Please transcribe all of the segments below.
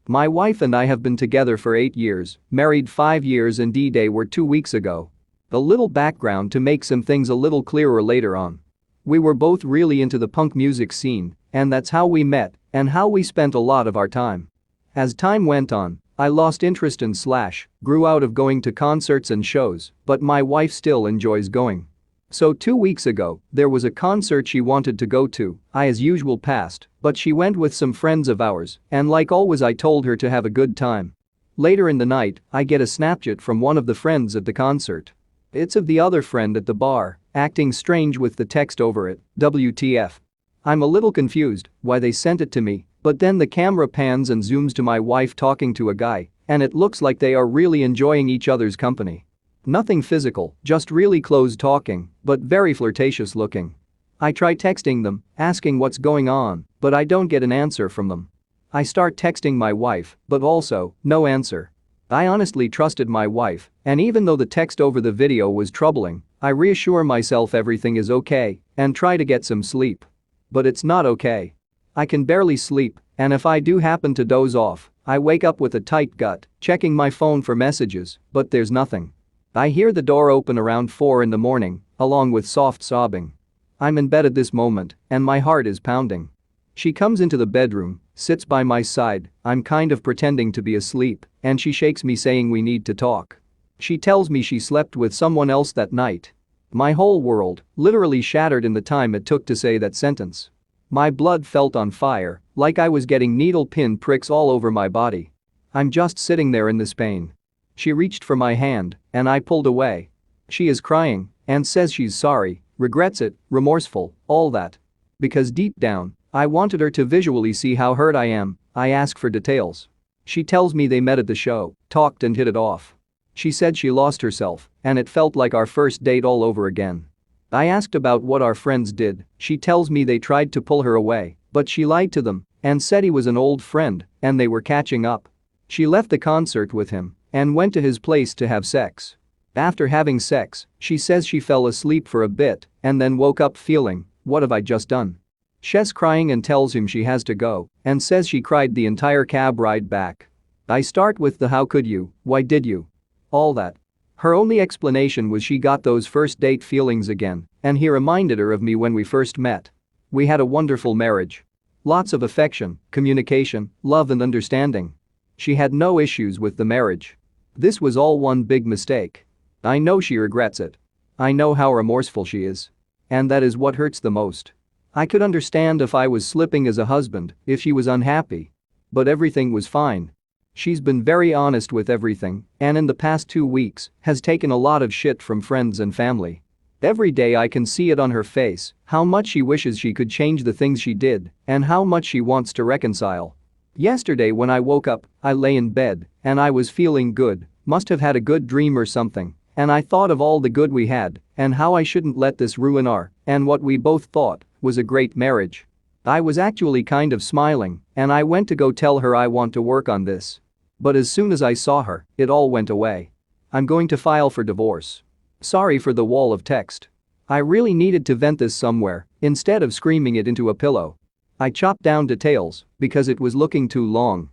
My wife and I have been together for 8 years, married 5 years, and D-Day were 2 weeks ago. A little background to make some things a little clearer later on. We were both really into the punk music scene, and that's how we met and how we spent a lot of our time. As time went on, I lost interest in Slash, grew out of going to concerts and shows, but my wife still enjoys going. So 2 weeks ago, there was a concert she wanted to go to. I as usual passed, but she went with some friends of ours, and like always I told her to have a good time. Later in the night, I get a Snapchat from one of the friends at the concert. It's of the other friend at the bar, acting strange with the text over it, WTF. I'm a little confused why they sent it to me, but then the camera pans and zooms to my wife talking to a guy, and it looks like they are really enjoying each other's company. Nothing physical, just really close talking, but very flirtatious looking. I try texting them, asking what's going on, but I don't get an answer from them. I start texting my wife, but also, no answer. I honestly trusted my wife, and even though the text over the video was troubling, I reassure myself everything is okay and try to get some sleep. But it's not okay. I can barely sleep, and if I do happen to doze off, I wake up with a tight gut, checking my phone for messages, but there's nothing. I hear the door open around 4 in the morning, along with soft sobbing. I'm in bed at this moment, and my heart is pounding. She comes into the bedroom, sits by my side, I'm kind of pretending to be asleep, and she shakes me saying we need to talk. She tells me she slept with someone else that night. My whole world literally shattered in the time it took to say that sentence. My blood felt on fire, like I was getting needle pin pricks all over my body. I'm just sitting there in this pain. She reached for my hand, and I pulled away. She is crying and says she's sorry, regrets it, remorseful, all that. Because deep down, I wanted her to visually see how hurt I am. I ask for details. She tells me they met at the show, talked and hit it off. She said she lost herself, and it felt like our first date all over again. I asked about what our friends did. She tells me they tried to pull her away, but she lied to them and said he was an old friend and they were catching up. She left the concert with him and went to his place to have sex. After having sex, she says she fell asleep for a bit and then woke up feeling, what have I just done? She's crying and tells him she has to go and says she cried the entire cab ride back. I start with the how could you, why did you? All that. Her only explanation was she got those first date feelings again and he reminded her of me when we first met. We had a wonderful marriage. Lots of affection, communication, love and understanding. She had no issues with the marriage. This was all one big mistake. I know she regrets it. I know how remorseful she is. And that is what hurts the most. I could understand if I was slipping as a husband, if she was unhappy. But everything was fine. She's been very honest with everything, and in the past 2 weeks, has taken a lot of shit from friends and family. Every day I can see it on her face, how much she wishes she could change the things she did, and how much she wants to reconcile. Yesterday when I woke up, I lay in bed, and I was feeling good, must have had a good dream or something, and I thought of all the good we had, and how I shouldn't let this ruin our, and what we both thought, was a great marriage. I was actually kind of smiling, and I went to go tell her I want to work on this. But as soon as I saw her, it all went away. I'm going to file for divorce. Sorry for the wall of text. I really needed to vent this somewhere, instead of screaming it into a pillow. I chopped down details, because it was looking too long.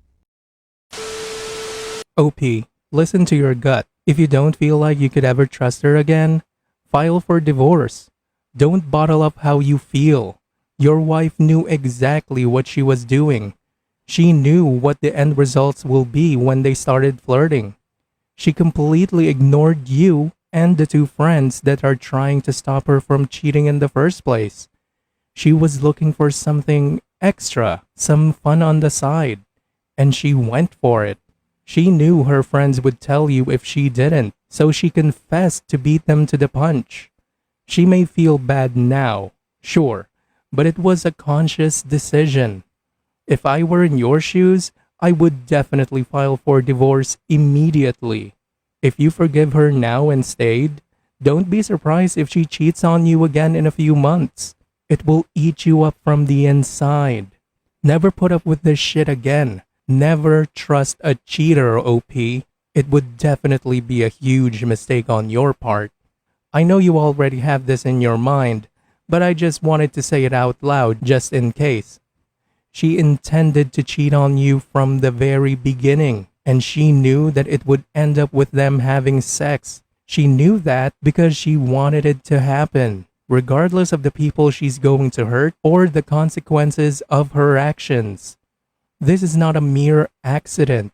OP, listen to your gut. If you don't feel like you could ever trust her again, file for divorce. Don't bottle up how you feel. Your wife knew exactly what she was doing. She knew what the end results will be when they started flirting. She completely ignored you and the 2 friends that are trying to stop her from cheating in the first place. She was looking for something extra, some fun on the side, and she went for it. She knew her friends would tell you if she didn't, so she confessed to beat them to the punch. She may feel bad now, sure, but it was a conscious decision. If I were in your shoes, I would definitely file for divorce immediately. If you forgive her now and stayed, don't be surprised if she cheats on you again in a few months. It will eat you up from the inside. Never put up with this shit again. Never trust a cheater, OP. It would definitely be a huge mistake on your part. I know you already have this in your mind, but I just wanted to say it out loud just in case. She intended to cheat on you from the very beginning, and she knew that it would end up with them having sex. She knew that because she wanted it to happen, regardless of the people she's going to hurt or the consequences of her actions. This is not a mere accident.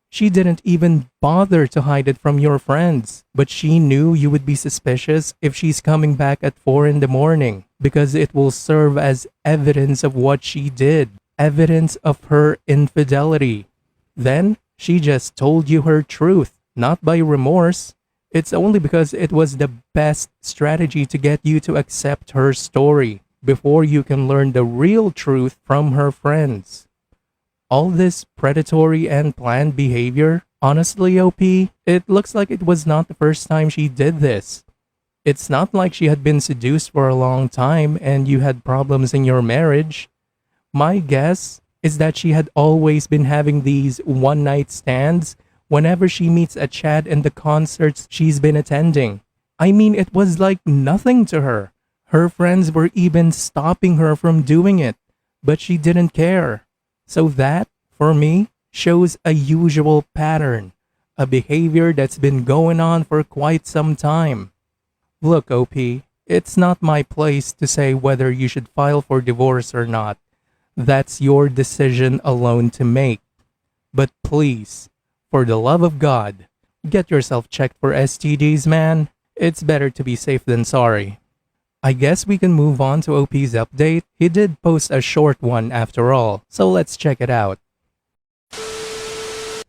She didn't even bother to hide it from your friends, but she knew you would be suspicious if she's coming back at 4 in the morning because it will serve as evidence of what she did, evidence of her infidelity. Then she just told you her truth, not by remorse. It's only because it was the best strategy to get you to accept her story before you can learn the real truth from her friends. All this predatory and planned behavior, honestly, OP, it looks like it was not the first time she did this. It's not like she had been seduced for a long time and you had problems in your marriage. My guess is that she had always been having these one-night stands whenever she meets a Chad in the concerts she's been attending. I mean, it was like nothing to her. Her friends were even stopping her from doing it, but she didn't care. So that, for me, shows a usual pattern, a behavior that's been going on for quite some time. Look, OP, it's not my place to say whether you should file for divorce or not. That's your decision alone to make. But please, for the love of God, get yourself checked for STDs, man. It's better to be safe than sorry. I guess we can move on to OP's update. He did post a short one after all, so let's check it out.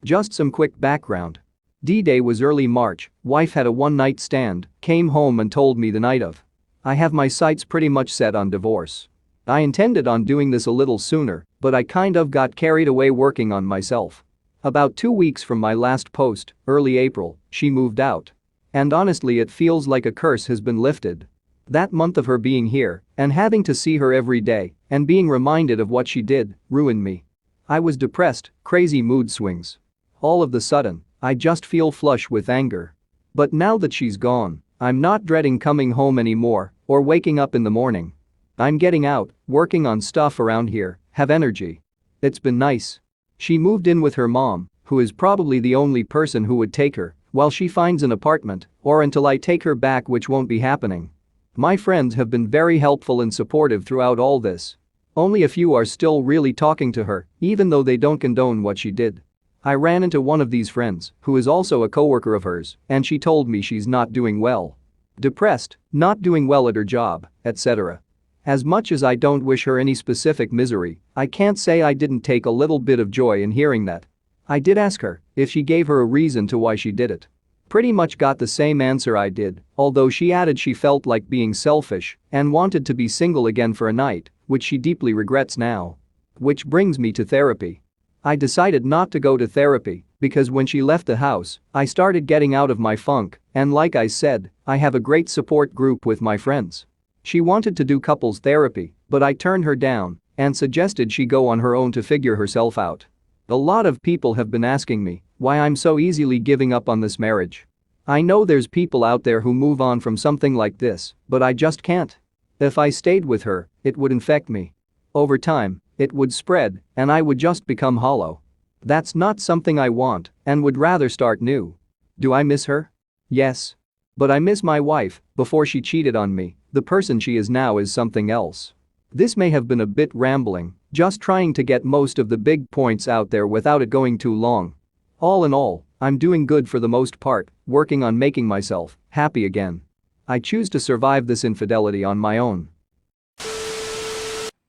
Just some quick background. D-Day was early March, wife had a one-night stand, came home and told me the night of. I have my sights pretty much set on divorce. I intended on doing this a little sooner, but I kind of got carried away working on myself. About 2 weeks from my last post, early April, she moved out. And honestly, it feels like a curse has been lifted. That month of her being here and having to see her every day and being reminded of what she did ruined me. I was depressed, crazy mood swings. All of the sudden, I just feel flush with anger. But now that she's gone, I'm not dreading coming home anymore or waking up in the morning. I'm getting out, working on stuff around here, have energy. It's been nice. She moved in with her mom, who is probably the only person who would take her, while she finds an apartment or until I take her back, which won't be happening. My friends have been very helpful and supportive throughout all this. Only a few are still really talking to her, even though they don't condone what she did. I ran into one of these friends, who is also a coworker of hers, and she told me she's not doing well. Depressed, not doing well at her job, etc. As much as I don't wish her any specific misery, I can't say I didn't take a little bit of joy in hearing that. I did ask her if she gave her a reason to why she did it. Pretty much got the same answer I did, although she added she felt like being selfish and wanted to be single again for a night, which she deeply regrets now. Which brings me to therapy. I decided not to go to therapy because when she left the house, I started getting out of my funk, and like I said, I have a great support group with my friends. She wanted to do couples therapy, but I turned her down and suggested she go on her own to figure herself out. A lot of people have been asking me why I'm so easily giving up on this marriage. I know there's people out there who move on from something like this, but I just can't. If I stayed with her, it would infect me. Over time, it would spread, and I would just become hollow. That's not something I want and would rather start new. Do I miss her? Yes. But I miss my wife. Before she cheated on me, the person she is now is something else. This may have been a bit rambling, just trying to get most of the big points out there without it going too long. All in all, I'm doing good for the most part, working on making myself happy again. I choose to survive this infidelity on my own.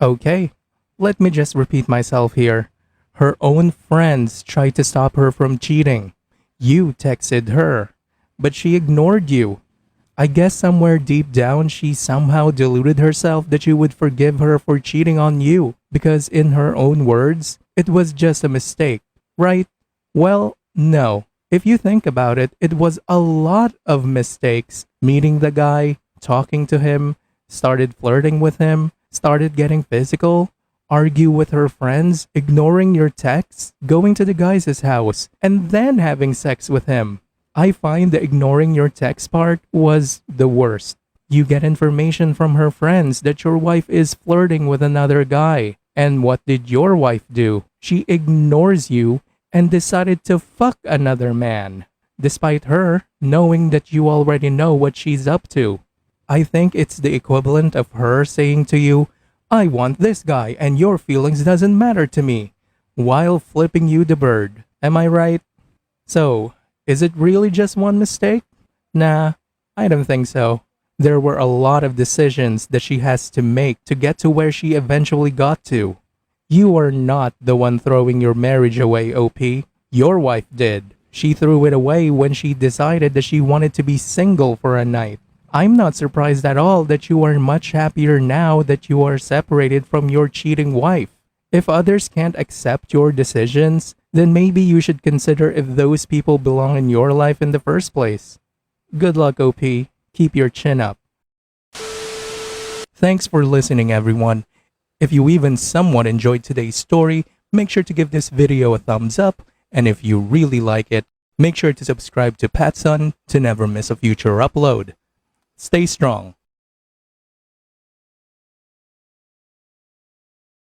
Okay, let me just repeat myself here. Her own friends tried to stop her from cheating. You texted her, but she ignored you. I guess somewhere deep down she somehow deluded herself that you would forgive her for cheating on you because in her own words, it was just a mistake, right? Well, no. If you think about it, it was a lot of mistakes. Meeting the guy, talking to him, started flirting with him, started getting physical, argue with her friends, ignoring your texts, going to the guy's house, and then having sex with him. I find the ignoring your text part was the worst. You get information from her friends that your wife is flirting with another guy, And what did your wife do? She ignores you and decided to fuck another man, despite her knowing that you already know what she's up to. I think it's the equivalent of her saying to you, I want this guy and your feelings doesn't matter to me, while flipping you the bird. Am I right? So, is it really just one mistake? Nah, I don't think so. There were a lot of decisions that she has to make to get to where she eventually got to. You are not the one throwing your marriage away, OP. Your wife did. She threw it away when she decided that she wanted to be single for a night. I'm not surprised at all that you are much happier now that you are separated from your cheating wife. If others can't accept your decisions, then maybe you should consider if those people belong in your life in the first place. Good luck, OP. Keep your chin up. Thanks for listening, everyone. If you even somewhat enjoyed today's story, make sure to give this video a thumbs up, and if you really like it, make sure to subscribe to Patson to never miss a future upload. Stay strong.